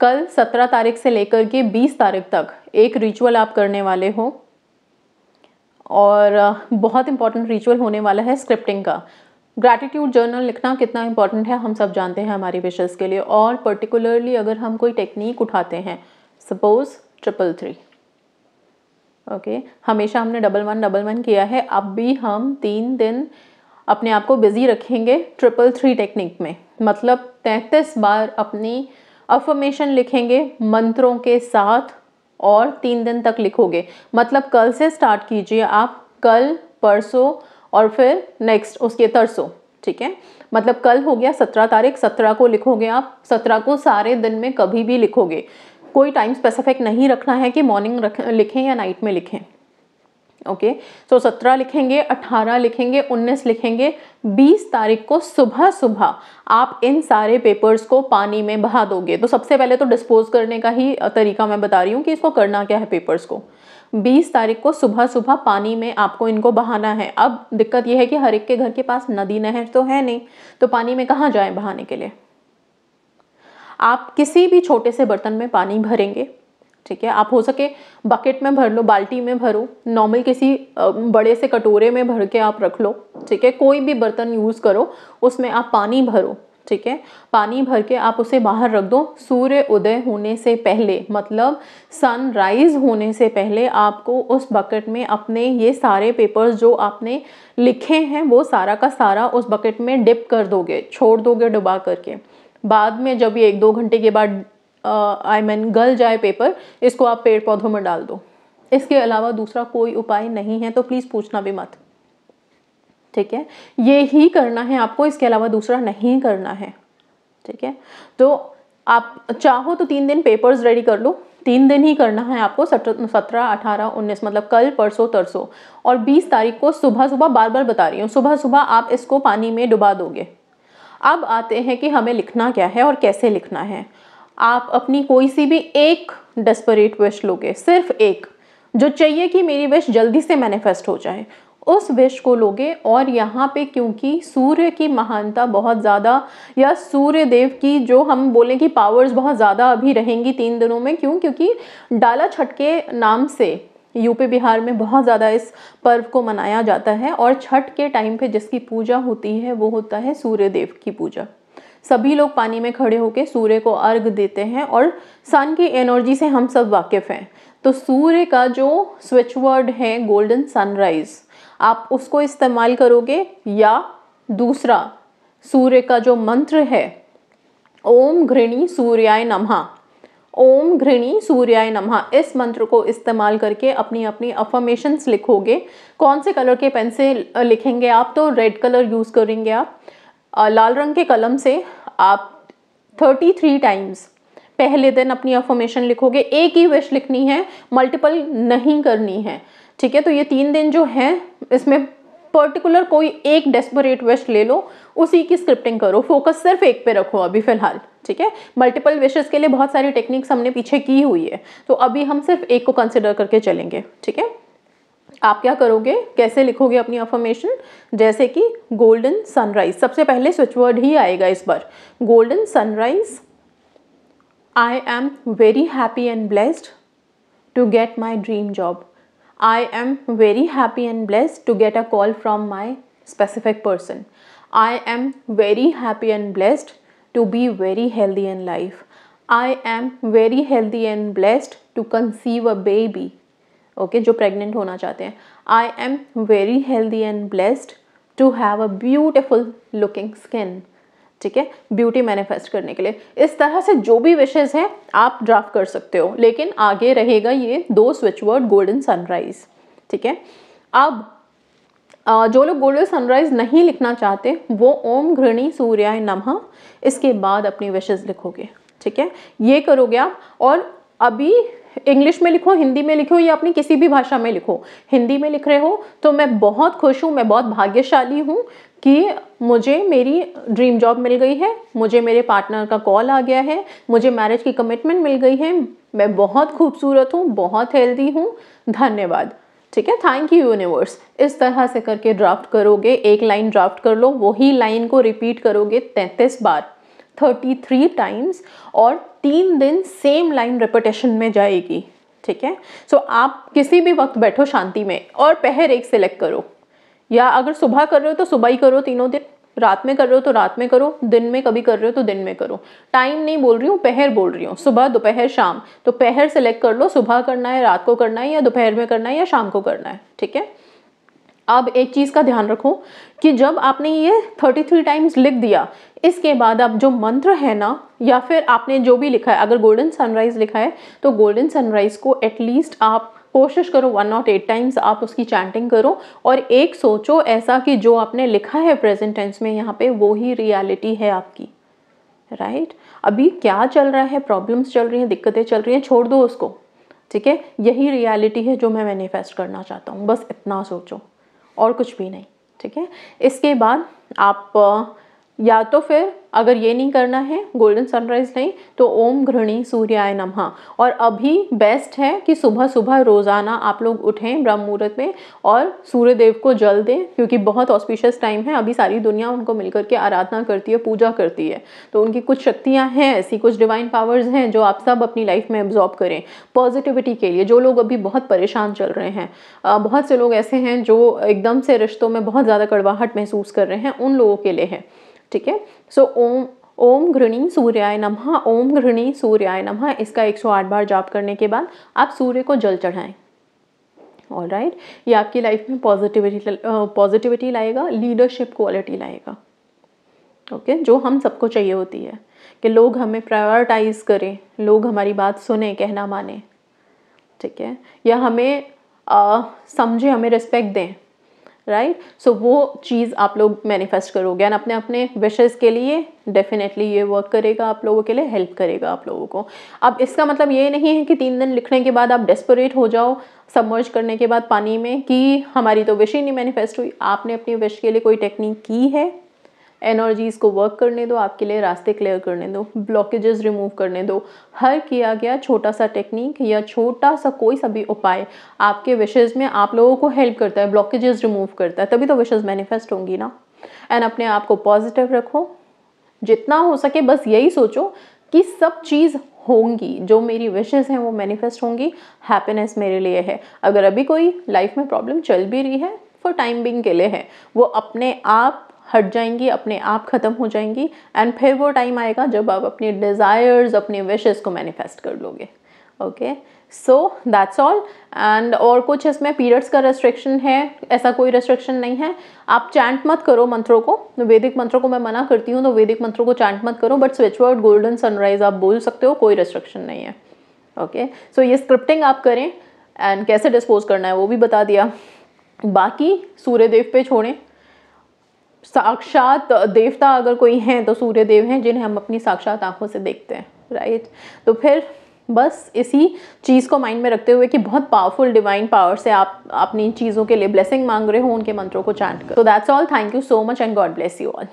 कल 17 तारीख से लेकर के 20 तारीख तक एक रिचुअल आप करने वाले हो और बहुत इंपॉर्टेंट रिचुअल होने वाला है स्क्रिप्टिंग का। ग्रैटिट्यूड जर्नल लिखना कितना इंपॉर्टेंट है हम सब जानते हैं हमारी विशेस के लिए, और पर्टिकुलरली अगर हम कोई टेक्निक उठाते हैं, सपोज 333, ओके, हमेशा हमने 1111 किया है, अब भी हम 3 दिन अपने आप को बिजी रखेंगे 333 टेक्निक में। मतलब 33 बार अपनी अफर्मेशन लिखेंगे मंत्रों के साथ और 3 दिन तक लिखोगे। मतलब कल से स्टार्ट कीजिए आप, कल, परसों और फिर नेक्स्ट उसके तरसों, ठीक है। मतलब कल हो गया 17 तारीख, 17 को लिखोगे आप, 17 को सारे दिन में कभी भी लिखोगे, कोई टाइम स्पेसिफिक नहीं रखना है कि मॉर्निंग लिखें या नाइट में लिखें, ओके। तो 17 लिखेंगे, 18 लिखेंगे, 19 लिखेंगे, 20 तारीख को सुबह सुबह आप इन सारे पेपर्स को पानी में बहा दोगे। तो सबसे पहले तो डिस्पोज करने का ही तरीका मैं बता रही हूँ कि इसको करना क्या है पेपर्स को। 20 तारीख को सुबह सुबह पानी में आपको इनको बहाना है। अब दिक्कत यह है कि हर एक के घर के पास नदी नहर तो है नहीं, तो पानी में कहाँ जाएं बहाने के लिए। आप किसी भी छोटे से बर्तन में पानी भरेंगे, ठीक है। आप हो सके बकेट में भर लो, बाल्टी में भरो, नॉर्मल किसी बड़े से कटोरे में भर के आप रख लो, ठीक है। कोई भी बर्तन यूज़ करो, उसमें आप पानी भरो, ठीक है। पानी भर के आप उसे बाहर रख दो। सूर्य उदय होने से पहले, मतलब सनराइज होने से पहले आपको उस बकेट में अपने ये सारे पेपर्स जो आपने लिखे हैं वो सारा का सारा उस बकेट में डिप कर दोगे, छोड़ दोगे डुबा करके। बाद में जब ये 1-2 घंटे के बाद गल जाए पेपर, इसको आप पेड़ पौधों में डाल दो। इसके अलावा दूसरा कोई उपाय नहीं है, तो प्लीज़ पूछना भी मत, ठीक है। ये ही करना है आपको, इसके अलावा दूसरा नहीं करना है, ठीक है। तो आप चाहो तो 3 दिन पेपर्स रेडी कर लो, 3 दिन ही करना है आपको, 17, 18, 19, मतलब कल, परसों, तरसों, और 20 तारीख को सुबह सुबह, बार बार बता रही हूँ, सुबह सुबह आप इसको पानी में डुबा दोगे। अब आते हैं कि हमें लिखना क्या है और कैसे लिखना है। आप अपनी कोई सी भी एक डेस्परेट विश लोगे, सिर्फ एक, जो चाहिए कि मेरी विश जल्दी से मैनिफेस्ट हो जाए, उस विश को लोगे। और यहाँ पे क्योंकि सूर्य की महानता बहुत ज़्यादा, या सूर्य देव की जो हम बोलें कि पावर्स बहुत ज़्यादा अभी रहेंगी 3 दिनों में, क्यों, क्योंकि डाला छठ के नाम से यूपी बिहार में बहुत ज़्यादा इस पर्व को मनाया जाता है। और छठ के टाइम पे जिसकी पूजा होती है वो होता है सूर्य देव की पूजा। सभी लोग पानी में खड़े होकर सूर्य को अर्घ देते हैं, और सन की एनर्जी से हम सब वाकिफ़ हैं। तो सूर्य का जो स्विच वर्ड है गोल्डन सनराइज, आप उसको इस्तेमाल करोगे, या दूसरा सूर्य का जो मंत्र है ओम घृणी सूर्याय नमः, ओम घृणी सूर्याय नमः, इस मंत्र को इस्तेमाल करके अपनी अपनी अफर्मेशंस लिखोगे। कौन से कलर के पेन से लिखेंगे आप, तो रेड कलर यूज़ करेंगे आप। लाल रंग के कलम से आप 33 टाइम्स पहले दिन अपनी अफर्मेशन लिखोगे। एक ही विश लिखनी है, मल्टीपल नहीं करनी है, ठीक है। तो ये 3 दिन जो है, इसमें पर्टिकुलर कोई एक डेस्परेट विश ले लो, उसी की स्क्रिप्टिंग करो, फोकस सिर्फ एक पे रखो अभी फिलहाल, ठीक है। मल्टीपल विशेस के लिए बहुत सारी टेक्निक्स हमने पीछे की हुई है, तो अभी हम सिर्फ एक को कंसिडर करके चलेंगे, ठीक है। आप क्या करोगे, कैसे लिखोगे अपनी अफर्मेशन, जैसे कि गोल्डन सनराइज, सबसे पहले स्विच वर्ड ही आएगा इस बार, golden sunrise, I am very happy and blessed to get my dream job, I am very happy and blessed to get a call from my specific person, I am very happy and blessed to be very healthy in life, I am very healthy and blessed to conceive a baby, okay, जो pregnant होना चाहते हैं। I am very healthy and blessed to have a beautiful looking skin, ठीक है, beauty manifest करने के लिए। इस तरह से जो भी विशेस हैं आप ड्राफ्ट कर सकते हो, लेकिन आगे रहेगा ये 2 स्विच वर्ड गोल्डन सनराइज, ठीक है। अब जो लोग गोल्डन सनराइज नहीं लिखना चाहते वो ओम घृणी सूर्याय नमः इसके बाद अपनी विशेस लिखोगे, ठीक है। ये करोगे आप, और अभी इंग्लिश में लिखो, हिंदी में लिखो, या अपनी किसी भी भाषा में लिखो। हिंदी में लिख रहे हो तो मैं बहुत खुश हूँ, मैं बहुत भाग्यशाली हूँ कि मुझे मेरी ड्रीम जॉब मिल गई है, मुझे मेरे पार्टनर का कॉल आ गया है, मुझे मैरिज की कमिटमेंट मिल गई है, मैं बहुत खूबसूरत हूँ, बहुत हेल्दी हूँ, धन्यवाद। ठीक है, थैंक यू यूनिवर्स। इस तरह से करके ड्राफ्ट करोगे, एक लाइन ड्राफ्ट कर लो, वही लाइन को रिपीट करोगे 33 बार 33 टाइम्स, और 3 दिन सेम लाइन रिपीटेशन में जाएगी। ठीक है, सो आप किसी भी वक्त बैठो शांति में और पहर एक सिलेक्ट करो, या अगर सुबह कर रहे हो तो सुबह ही करो तीनों दिन, रात में कर रहे हो तो रात में करो, दिन में कभी कर रहे हो तो दिन में करो। टाइम नहीं बोल रही हूँ, पहर बोल रही हूँ, सुबह दोपहर शाम। तो पहर सेलेक्ट कर लो, सुबह करना है, रात को करना है, या दोपहर में करना है, या शाम को करना है। ठीक है, अब एक चीज़ का ध्यान रखो कि जब आपने ये 33 टाइम्स लिख दिया, इसके बाद आप जो मंत्र है ना, या फिर आपने जो भी लिखा है, अगर गोल्डन सनराइज लिखा है तो गोल्डन सनराइज को एटलीस्ट आप कोशिश करो 108 टाइम्स आप उसकी चैंटिंग करो, और एक सोचो ऐसा कि जो आपने लिखा है प्रेजेंट टेंस में यहाँ पे, वो ही रियलिटी है आपकी। राइट, अभी क्या चल रहा है, प्रॉब्लम्स चल रही हैं, दिक्कतें चल रही हैं, छोड़ दो उसको। ठीक है, यही रियलिटी है जो मैं मैनिफेस्ट करना चाहता हूँ, बस इतना सोचो और कुछ भी नहीं। ठीक है, इसके बाद आप या तो फिर अगर ये नहीं करना है, गोल्डन सनराइज नहीं, तो ओम घृणी सूर्याय नमः। और अभी बेस्ट है कि सुबह सुबह रोज़ाना आप लोग उठें ब्रह्म मुहूर्त में और सूर्य देव को जल दें, क्योंकि बहुत ऑस्पिशियस टाइम है। अभी सारी दुनिया उनको मिलकर के आराधना करती है, पूजा करती है, तो उनकी कुछ शक्तियाँ हैं ऐसी, कुछ डिवाइन पावर्स हैं जो आप सब अपनी लाइफ में एब्जॉर्ब करें पॉजिटिविटी के लिए। जो लोग अभी बहुत परेशान चल रहे हैं, बहुत से लोग ऐसे हैं जो एकदम से रिश्तों में बहुत ज़्यादा कड़वाहट महसूस कर रहे हैं, उन लोगों के लिए है। ठीक है, सो ओम घृणी सूर्याय नमः, ओम घृणी सूर्याय नमः, इसका 108 बार जाप करने के बाद आप सूर्य को जल चढ़ाएं। ऑलराइट, ये आपकी लाइफ में पॉजिटिविटी लाएगा, लीडरशिप क्वालिटी लाएगा। ओके, जो हम सबको चाहिए होती है कि लोग हमें प्रायोरिटाइज करें, लोग हमारी बात सुने, कहना माने। ठीक है, या हमें समझे, हमें रिस्पेक्ट दें। राइट, सो वो चीज़ आप लोग मैनिफेस्ट करोगे, एंड अपने अपने विशेस के लिए डेफिनेटली ये वर्क करेगा, आप लोगों के लिए हेल्प करेगा आप लोगों को। अब इसका मतलब ये नहीं है कि 3 दिन लिखने के बाद आप डेस्परेट हो जाओ सबमर्ज करने के बाद पानी में कि हमारी तो विश ही नहीं मैनिफेस्ट हुई। आपने अपनी विश के लिए कोई टेक्निक की है, एनर्जीज़ को वर्क करने दो, आपके लिए रास्ते क्लियर करने दो, ब्लॉकेजेस रिमूव करने दो। हर किया गया छोटा सा टेक्निक या छोटा सा कोई सा भी उपाय आपके विशेज़ में आप लोगों को हेल्प करता है, ब्लॉकेजेस रिमूव करता है, तभी तो विशेज़ मैनिफेस्ट होंगी ना। एंड अपने आप को पॉजिटिव रखो, जितना हो सके बस यही सोचो कि सब चीज़ होंगी, जो मेरी विशेज़ हैं वो मैनिफेस्ट होंगी, हैप्पीनेस मेरे लिए है। अगर अभी कोई लाइफ में प्रॉब्लम चल भी रही है, फॉर टाइम बिंग के लिए है, वो अपने आप हट जाएंगी, अपने आप ख़त्म हो जाएंगी, एंड फिर वो टाइम आएगा जब आप अपनी डिज़ायर्स, अपने विशेस को मैनिफेस्ट कर लोगे। Okay, so that's all. And और कुछ इसमें पीरियड्स का रेस्ट्रिक्शन है, ऐसा कोई रेस्ट्रिक्शन नहीं है। आप चैंट मत करो मंत्रों को, वैदिक मंत्रों को मैं मना करती हूँ, तो वैदिक मंत्रों को चैंट मत करो, but switch word golden sunrise आप बोल सकते हो, कोई रेस्ट्रिक्शन नहीं है। ओके, सो ये स्क्रिप्टिंग आप करें, एंड कैसे डिस्पोज करना है वो भी बता दिया। बाकी सूर्य देव पे छोड़ें, साक्षात देवता अगर कोई हैं तो सूर्य देव हैं, जिन्हें हम अपनी साक्षात आंखों से देखते हैं। राइट, तो फिर बस इसी चीज़ को माइंड में रखते हुए कि बहुत पावरफुल डिवाइन पावर से आप अपनी चीज़ों के लिए ब्लेसिंग मांग रहे हो, उनके मंत्रों को चैंट करो। तो that's all, thank you so much and God bless you all.